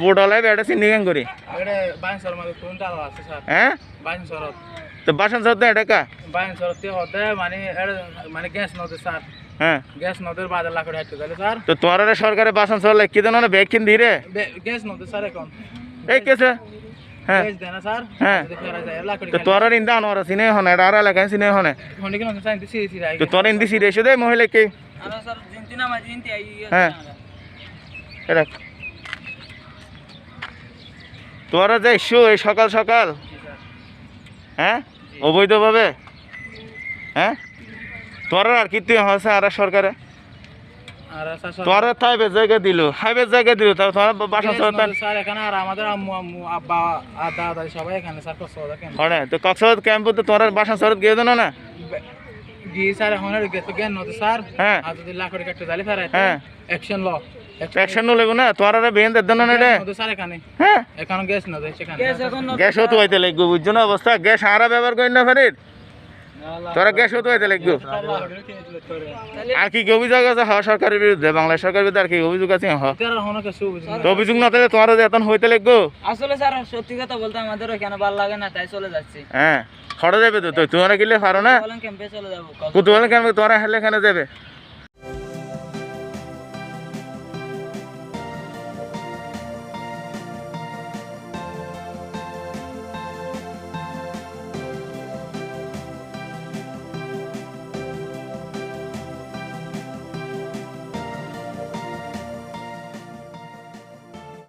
board হলাই এটা চিনি কেন করি এটা বাইনসর মধ্যে কোন টাকা আছে স্যার হ্যাঁ বাইনসর তো বাসন সব দেয় এটা কা বাইনসর তে হতে মানে মানে গ্যাস নদে স্যার হ্যাঁ গ্যাস নদের বাদে লাখ হাঁটতে গেলে স্যার তো তোরা সরকারে বাসন চলে কি দেন না ব্যাগ কিন ধীরে গ্যাস নদে স্যার এখন এই কেছে হ্যাঁ গ্যাস দেনা স্যার হ্যাঁ ফেরা যায় লাখ তো তোরা ইন্দা আনোয়ার সিনে হনে এটা আর এলাকায় সিনে হনে হন্ডি কেন স্যার দিছি দিছি রাই তো তোরা ইন্দি সিরে এসে দে মহিলা কে আরে স্যার জিনতি না মা জিনতি আই হ্যাঁ এটা তোরা যে শো এই সকাল সকাল হ্যাঁ অবৈধভাবে হ্যাঁ তোরা আর কি তুই হসে আর সরকারে আর স্যার তোরা থাইবে জায়গা দিল হাইবে জায়গা দিল তাও তোরা বাসন চলতেন স্যার এখানে আর আমাদের আম্মু আম্মু আব্বা আর দাদা সবাই এখানে স্যার কষ্ট হতো কেন হনে তো কক্সবাজার ক্যাম্প তো তোরা বাসন চলত গিয়ে দেন না জি স্যার এখন আর গেছে জ্ঞান নদে স্যার হ্যাঁ আর যদি লাখ কাটতে যালে ফেরা হ্যাঁ অ্যাকশন ল অ্যাকশন লেগো না তোরা বেন দেন না রে নদে স্যার এখানে হ্যাঁ এখন গ্যাস নদে সেখানে গ্যাস হতো হইতে লাগবে বুঝছো না অবস্থা গ্যাস আরা ব্যবহার করি না ফেরির তোরা গ্যাস হতো হইতে লাগবে আর কি অভিযোগ আছে হওয়া সরকারের বিরুদ্ধে বাংলা সরকারের বিরুদ্ধে আর কি অভিযোগ আছে হ্যাঁ তার হনো কিছু বুঝিনা তো অভিযোগ না থাকলে তোমার যে এখন হইতে লাগবে আসলে স্যার সত্যি কথা বলতে আমাদের এখানে ভালো লাগে না তাই চলে যাচ্ছি হ্যাঁ খড়ে যাবে তো তোমরা কিলে পারো না বলেন ক্যাম্পে চলে যাব কুতুহল কেন তোরা হেলে এখানে যাবে